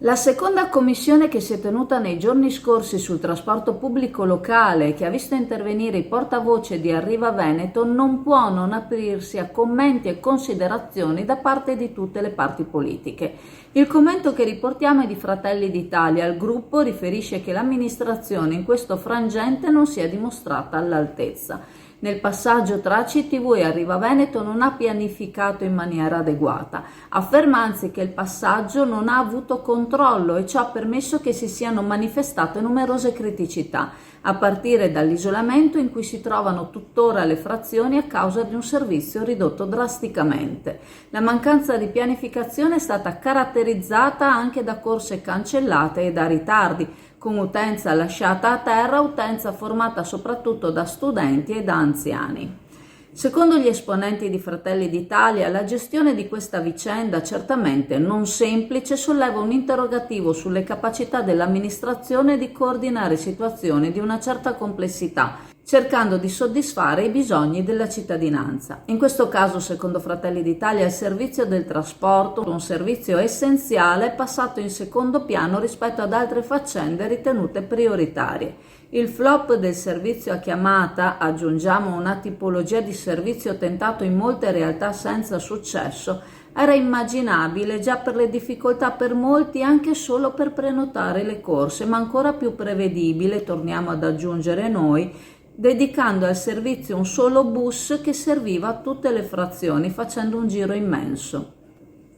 La seconda commissione che si è tenuta nei giorni scorsi sul trasporto pubblico locale, che ha visto intervenire i portavoce di Arriva Veneto, non può non aprirsi a commenti e considerazioni da parte di tutte le parti politiche. Il commento che riportiamo è di Fratelli d'Italia. Il gruppo riferisce che l'amministrazione in questo frangente non si è dimostrata all'altezza. Nel passaggio tra ACTV e Arriva Veneto non ha pianificato in maniera adeguata. Afferma anzi che il passaggio non ha avuto controllo e ciò ha permesso che si siano manifestate numerose criticità, a partire dall'isolamento in cui si trovano tuttora le frazioni a causa di un servizio ridotto drasticamente. La mancanza di pianificazione è stata caratterizzata anche da corse cancellate e da ritardi, con utenza lasciata a terra, utenza formata soprattutto da studenti e da anziani. Secondo gli esponenti di Fratelli d'Italia, la gestione di questa vicenda, certamente non semplice, solleva un interrogativo sulle capacità dell'amministrazione di coordinare situazioni di una certa complessità, cercando di soddisfare i bisogni della cittadinanza. In questo caso, secondo Fratelli d'Italia, il servizio del trasporto, un servizio essenziale, è passato in secondo piano rispetto ad altre faccende ritenute prioritarie. Il flop del servizio a chiamata, aggiungiamo una tipologia di servizio tentato in molte realtà senza successo, era immaginabile già per le difficoltà per molti anche solo per prenotare le corse, ma ancora più prevedibile, torniamo ad aggiungere noi, dedicando al servizio un solo bus che serviva a tutte le frazioni facendo un giro immenso.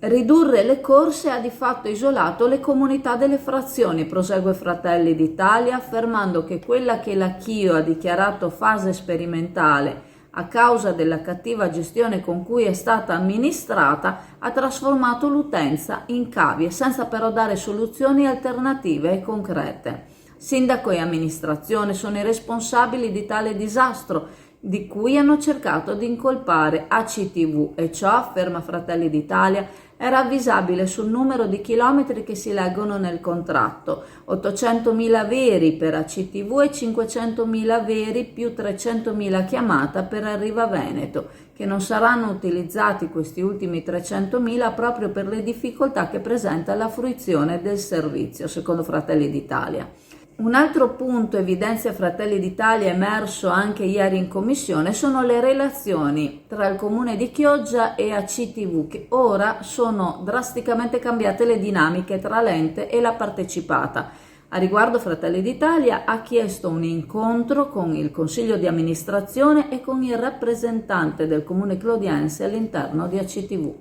Ridurre le corse ha di fatto isolato le comunità delle frazioni, prosegue Fratelli d'Italia, affermando che quella che la Chio ha dichiarato fase sperimentale a causa della cattiva gestione con cui è stata amministrata ha trasformato l'utenza in cavie, senza però dare soluzioni alternative e concrete. Sindaco e amministrazione sono i responsabili di tale disastro, di cui hanno cercato di incolpare ACTV, e ciò, afferma Fratelli d'Italia, era avvisabile sul numero di chilometri che si leggono nel contratto: 800.000 veri per ACTV e 500.000 veri più 300.000 chiamata per Arriva Veneto, che non saranno utilizzati questi ultimi 300.000 proprio per le difficoltà che presenta la fruizione del servizio, secondo Fratelli d'Italia. Un altro punto, evidenzia Fratelli d'Italia, emerso anche ieri in commissione, sono le relazioni tra il comune di Chioggia e ACTV, che ora sono drasticamente cambiate le dinamiche tra l'ente e la partecipata. A riguardo Fratelli d'Italia ha chiesto un incontro con il consiglio di amministrazione e con il rappresentante del comune clodiense all'interno di ACTV.